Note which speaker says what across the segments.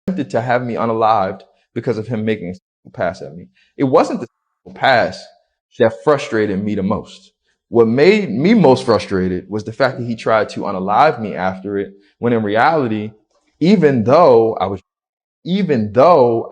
Speaker 1: attempted to have me unalived because of him making a pass at me. It wasn't the pass that frustrated me the most. What made me most frustrated was the fact that he tried to unalive me after it, when in reality, even though I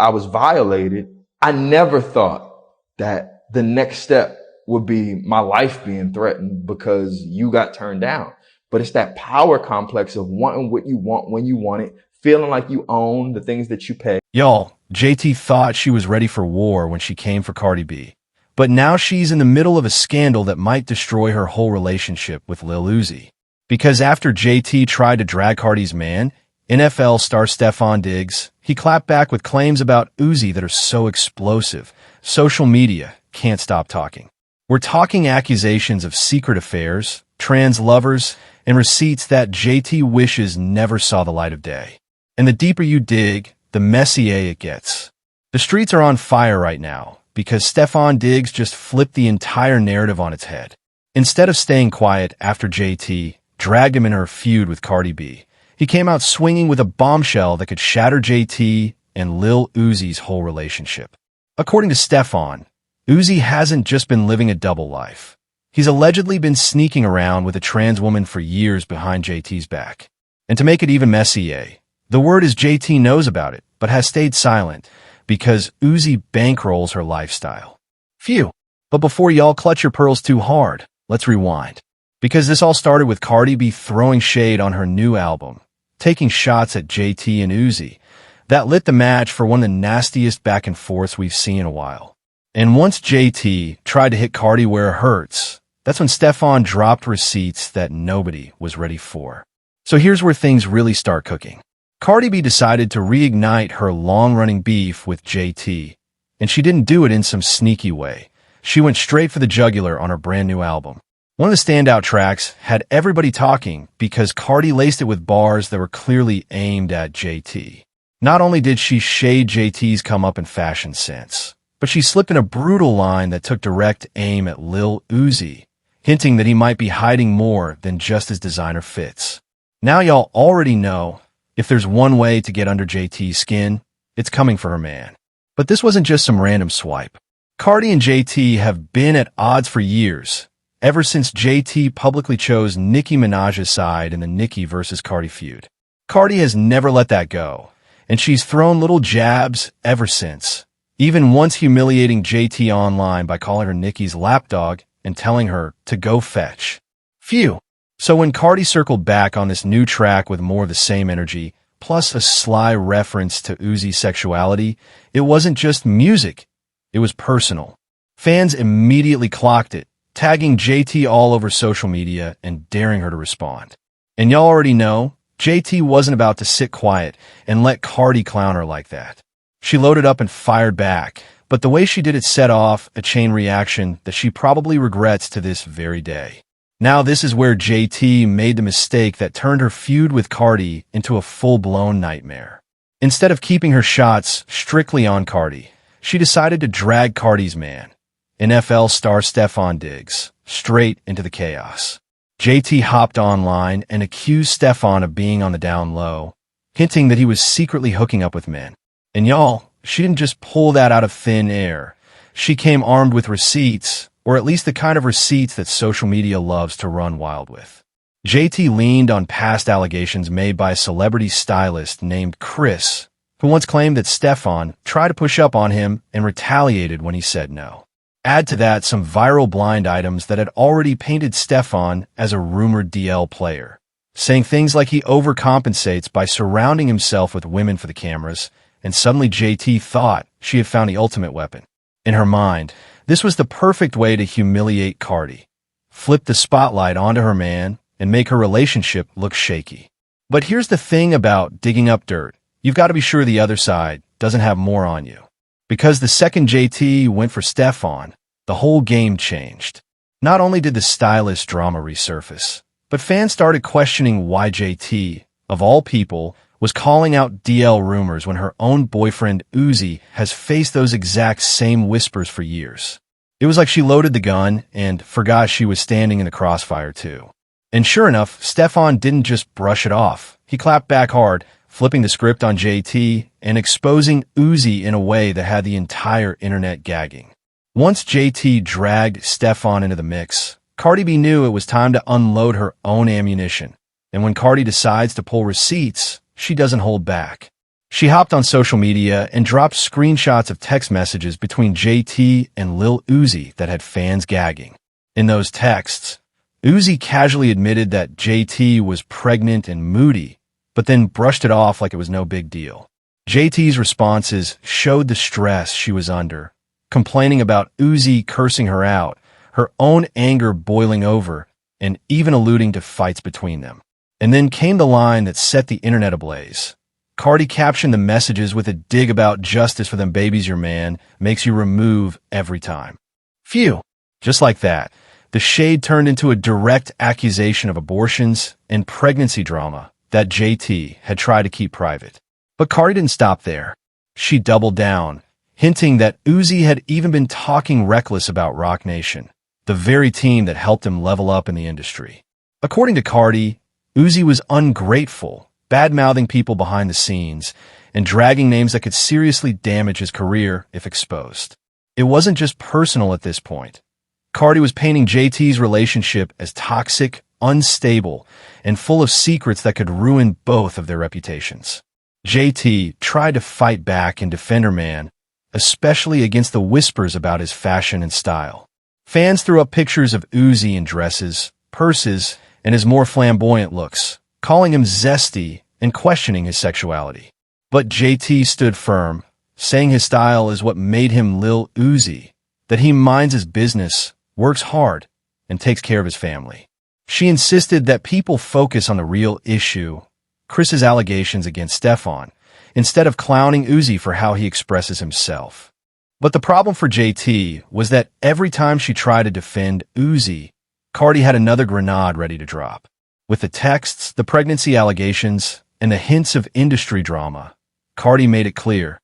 Speaker 1: was violated, I never thought that the next step would be my life being threatened because you got turned down. But it's that power complex of wanting what you want when you want it, feeling like you own the things that you pay.
Speaker 2: Y'all, JT thought she was ready for war when she came for Cardi B. But now she's in the middle of a scandal that might destroy her whole relationship with Lil Uzi. Because after JT tried to drag Cardi's man, NFL star Stefon Diggs, he clapped back with claims about Uzi that are so explosive, social media can't stop talking. We're talking accusations of secret affairs, trans lovers, and receipts that JT wishes never saw the light of day. And the deeper you dig, the messier it gets. The streets are on fire right now because Stefon Diggs just flipped the entire narrative on its head. Instead of staying quiet after JT dragged him in her feud with Cardi B, he came out swinging with a bombshell that could shatter JT and Lil Uzi's whole relationship. According to Stefon, Uzi hasn't just been living a double life. He's allegedly been sneaking around with a trans woman for years behind JT's back. And to make it even messier, the word is JT knows about it, but has stayed silent because Uzi bankrolls her lifestyle. Phew. But before y'all clutch your pearls too hard, let's rewind. Because this all started with Cardi B throwing shade on her new album, taking shots at JT and Uzi. That lit the match for one of the nastiest back and forths we've seen in a while. And once JT tried to hit Cardi where it hurts, that's when Stefon dropped receipts that nobody was ready for. So here's where things really start cooking. Cardi B decided to reignite her long-running beef with JT, and she didn't do it in some sneaky way. She went straight for the jugular on her brand new album. One of the standout tracks had everybody talking because Cardi laced it with bars that were clearly aimed at JT. Not only did she shade JT's come-up in fashion sense, but she slipped in a brutal line that took direct aim at Lil Uzi, hinting that he might be hiding more than just his designer fits. Now y'all already know, if there's one way to get under JT's skin, it's coming for her man. But this wasn't just some random swipe. Cardi and JT have been at odds for years, ever since JT publicly chose Nicki Minaj's side in the Nicki versus Cardi feud. Cardi has never let that go, and she's thrown little jabs ever since, even once humiliating JT online by calling her Nicki's lapdog and telling her to go fetch. Phew. So when Cardi circled back on this new track with more of the same energy, plus a sly reference to Uzi's sexuality, it wasn't just music, it was personal. Fans immediately clocked it, tagging JT all over social media and daring her to respond. And y'all already know, JT wasn't about to sit quiet and let Cardi clown her like that. She loaded up and fired back, but the way she did it set off a chain reaction that she probably regrets to this very day. Now this is where JT made the mistake that turned her feud with Cardi into a full-blown nightmare. Instead of keeping her shots strictly on Cardi, she decided to drag Cardi's man, NFL star Stefon Diggs, straight into the chaos. JT hopped online and accused Stefon of being on the down low, hinting that he was secretly hooking up with men. And y'all, she didn't just pull that out of thin air. She came armed with receipts, or at least the kind of receipts that social media loves to run wild with. JT leaned on past allegations made by a celebrity stylist named Chris, who once claimed that Stefon tried to push up on him and retaliated when he said no. Add to that some viral blind items that had already painted Stefon as a rumored DL player, saying things like he overcompensates by surrounding himself with women for the cameras, and suddenly JT thought she had found the ultimate weapon. In her mind, this was the perfect way to humiliate Cardi, flip the spotlight onto her man, and make her relationship look shaky. But here's the thing about digging up dirt. You've got to be sure the other side doesn't have more on you. Because the second JT went for Stefon, the whole game changed. Not only did the stylist drama resurface, but fans started questioning why JT, of all people, was calling out DL rumors when her own boyfriend Uzi has faced those exact same whispers for years. It was like she loaded the gun and forgot she was standing in the crossfire too. And sure enough, Stefon didn't just brush it off. He clapped back hard, flipping the script on JT and exposing Uzi in a way that had the entire internet gagging. Once JT dragged Stefon into the mix, Cardi B knew it was time to unload her own ammunition. And when Cardi decides to pull receipts, she doesn't hold back. She hopped on social media and dropped screenshots of text messages between JT and Lil Uzi that had fans gagging. In those texts, Uzi casually admitted that JT was pregnant and moody, but then brushed it off like it was no big deal. JT's responses showed the stress she was under, complaining about Uzi cursing her out, her own anger boiling over, and even alluding to fights between them. And then came the line that set the internet ablaze. Cardi captioned the messages with a dig about justice for them babies your man makes you remove every time. Phew. Just like that, the shade turned into a direct accusation of abortions and pregnancy drama that JT had tried to keep private. But Cardi didn't stop there. She doubled down, hinting that Uzi had even been talking reckless about Roc Nation, the very team that helped him level up in the industry. According to Cardi, Uzi was ungrateful, bad-mouthing people behind the scenes, and dragging names that could seriously damage his career if exposed. It wasn't just personal at this point. Cardi was painting JT's relationship as toxic, unstable, and full of secrets that could ruin both of their reputations. JT tried to fight back and defend her man, especially against the whispers about his fashion and style. Fans threw up pictures of Uzi in dresses, purses, and his more flamboyant looks, calling him zesty and questioning his sexuality. But JT stood firm, saying his style is what made him Lil Uzi, that he minds his business, works hard, and takes care of his family. She insisted that people focus on the real issue, Chris's allegations against Stefon, instead of clowning Uzi for how he expresses himself. But the problem for JT was that every time she tried to defend Uzi, Cardi had another grenade ready to drop. With the texts, the pregnancy allegations, and the hints of industry drama, Cardi made it clear.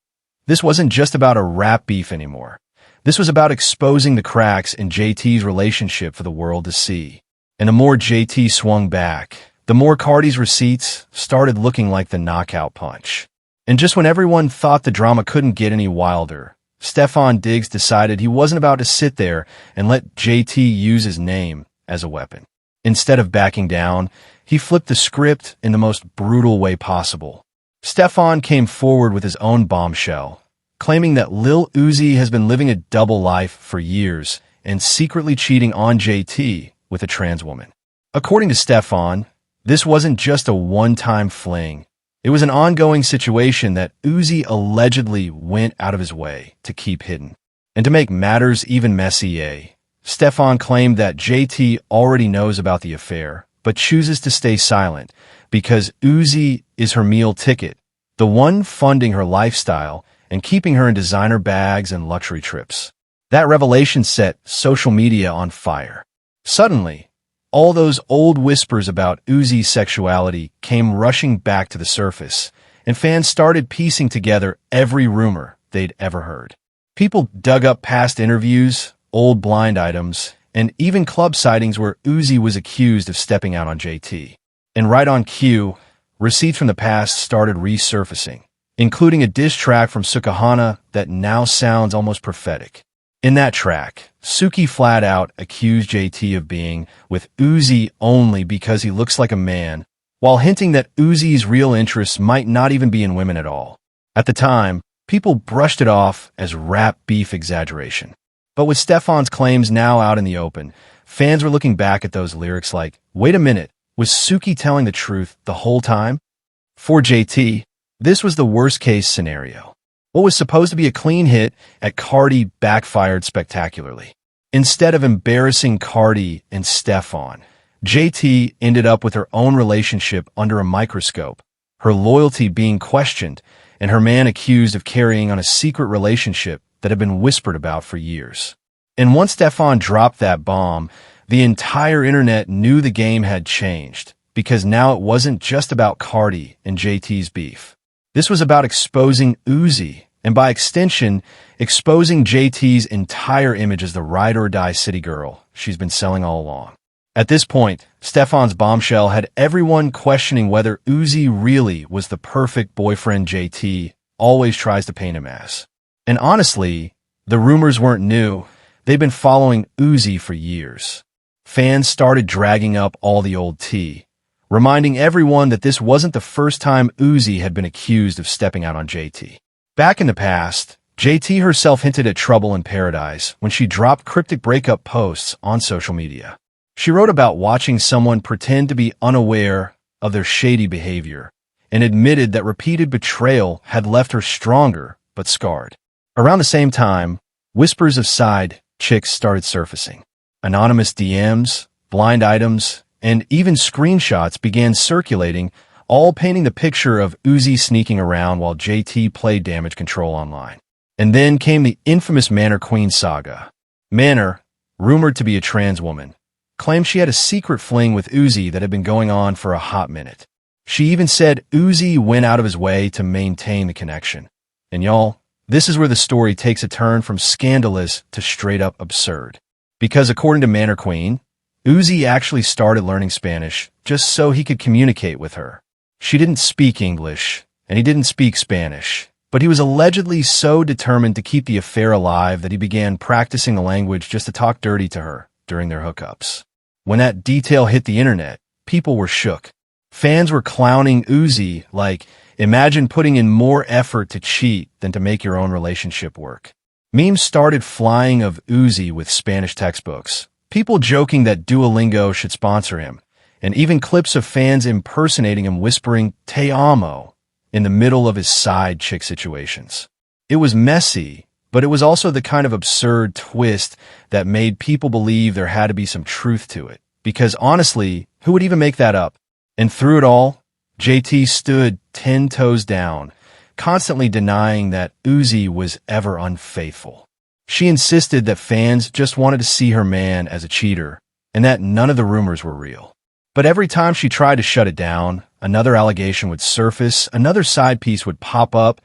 Speaker 2: This wasn't just about a rap beef anymore. This was about exposing the cracks in JT's relationship for the world to see. And the more JT swung back, the more Cardi's receipts started looking like the knockout punch. And just when everyone thought the drama couldn't get any wilder, Stefon Diggs decided he wasn't about to sit there and let JT use his name as a weapon. Instead of backing down, he flipped the script in the most brutal way possible. Stefon came forward with his own bombshell, claiming that Lil Uzi has been living a double life for years and secretly cheating on JT with a trans woman. According to Stefon, this wasn't just a one-time fling. It was an ongoing situation that Uzi allegedly went out of his way to keep hidden. And to make matters even messier, Stefon claimed that JT already knows about the affair, but chooses to stay silent because Uzi is her meal ticket, the one funding her lifestyle and keeping her in designer bags and luxury trips. That revelation set social media on fire. Suddenly, all those old whispers about Uzi's sexuality came rushing back to the surface, and fans started piecing together every rumor they'd ever heard. People dug up past interviews, old blind items, and even club sightings where Uzi was accused of stepping out on JT. And right on cue, receipts from the past started resurfacing, including a diss track from Sukahana that now sounds almost prophetic. In that track, Suki flat out accused JT of being with Uzi only because he looks like a man, while hinting that Uzi's real interests might not even be in women at all. At the time, people brushed it off as rap beef exaggeration. But with Stefon's claims now out in the open, fans were looking back at those lyrics like, wait a minute, was Suki telling the truth the whole time? For JT, this was the worst-case scenario. What was supposed to be a clean hit at Cardi backfired spectacularly. Instead of embarrassing Cardi and Stefon, JT ended up with her own relationship under a microscope, her loyalty being questioned, and her man accused of carrying on a secret relationship that had been whispered about for years. And once Stefon dropped that bomb, the entire internet knew the game had changed, because now it wasn't just about Cardi and JT's beef. This was about exposing Uzi, and by extension, exposing JT's entire image as the ride-or-die city girl she's been selling all along. At this point, Stefon's bombshell had everyone questioning whether Uzi really was the perfect boyfriend JT always tries to paint him as. And honestly, the rumors weren't new. They've been following Uzi for years. Fans started dragging up all the old tea, reminding everyone that this wasn't the first time Uzi had been accused of stepping out on JT. Back in the past, JT herself hinted at trouble in paradise when she dropped cryptic breakup posts on social media. She wrote about watching someone pretend to be unaware of their shady behavior and admitted that repeated betrayal had left her stronger but scarred. Around the same time, whispers of side chicks started surfacing. Anonymous DMs, blind items, and even screenshots began circulating, all painting the picture of Uzi sneaking around while JT played damage control online. And then came the infamous Manor Queen saga. Manor, rumored to be a trans woman, claimed she had a secret fling with Uzi that had been going on for a hot minute. She even said Uzi went out of his way to maintain the connection. And y'all, this is where the story takes a turn from scandalous to straight up absurd. Because according to Manor Queen, Uzi actually started learning Spanish just so he could communicate with her. She didn't speak English, and he didn't speak Spanish, but he was allegedly so determined to keep the affair alive that he began practicing the language just to talk dirty to her during their hookups. When that detail hit the internet, people were shook. Fans were clowning Uzi like, imagine putting in more effort to cheat than to make your own relationship work. Memes started flying of Uzi with Spanish textbooks, people joking that Duolingo should sponsor him, and even clips of fans impersonating him whispering "Te amo" in the middle of his side chick situations. It was messy, but it was also the kind of absurd twist that made people believe there had to be some truth to it. Because honestly, who would even make that up? And through it all, JT stood 10 toes down, constantly denying that Uzi was ever unfaithful. She insisted that fans just wanted to see her man as a cheater, and that none of the rumors were real. But every time she tried to shut it down, another allegation would surface, another side piece would pop up,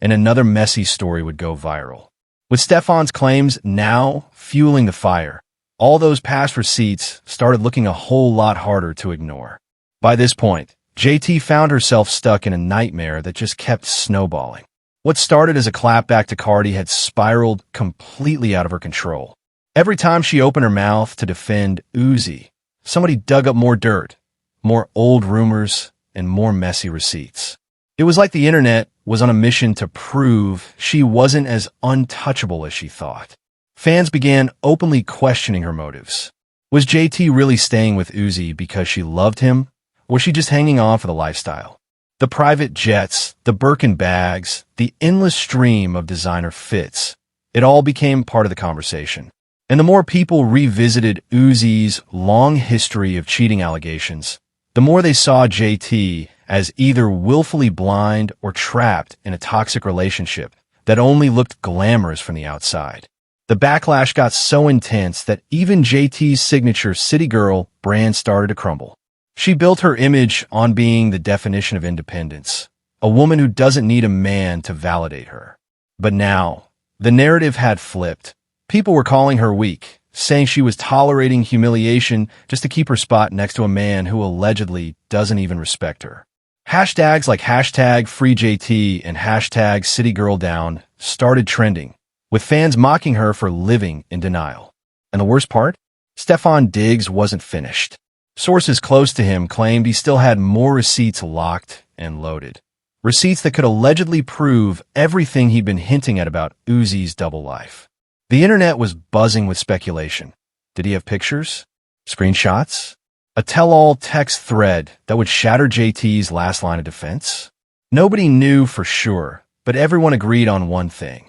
Speaker 2: and another messy story would go viral. With Stefon's claims now fueling the fire, all those past receipts started looking a whole lot harder to ignore. By this point, JT found herself stuck in a nightmare that just kept snowballing. What started as a clapback to Cardi had spiraled completely out of her control. Every time she opened her mouth to defend Uzi, somebody dug up more dirt, more old rumors, and more messy receipts. It was like the internet was on a mission to prove she wasn't as untouchable as she thought. Fans began openly questioning her motives. Was JT really staying with Uzi because she loved him? Or was she just hanging on for the lifestyle? The private jets, the Birkin bags, the endless stream of designer fits, it all became part of the conversation. And the more people revisited Uzi's long history of cheating allegations, the more they saw JT as either willfully blind or trapped in a toxic relationship that only looked glamorous from the outside. The backlash got so intense that even JT's signature City Girl brand started to crumble. She built her image on being the definition of independence, a woman who doesn't need a man to validate her. But now, the narrative had flipped. People were calling her weak, saying she was tolerating humiliation just to keep her spot next to a man who allegedly doesn't even respect her. Hashtags like #FreeJT and #CityGirlDown started trending, with fans mocking her for living in denial. And the worst part? Stefon Diggs wasn't finished. Sources close to him claimed he still had more receipts locked and loaded. Receipts that could allegedly prove everything he'd been hinting at about Uzi's double life. The internet was buzzing with speculation. Did he have pictures? Screenshots? A tell-all text thread that would shatter JT's last line of defense? Nobody knew for sure, but everyone agreed on one thing.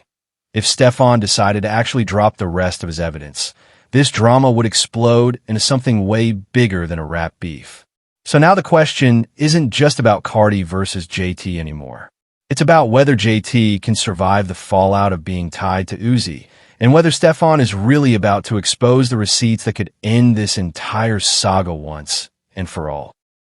Speaker 2: If Stefon decided to actually drop the rest of his evidence, this drama would explode into something way bigger than a rap beef. So now the question isn't just about Cardi versus JT anymore. It's about whether JT can survive the fallout of being tied to Uzi, and whether Stefon is really about to expose the receipts that could end this entire saga once and for all.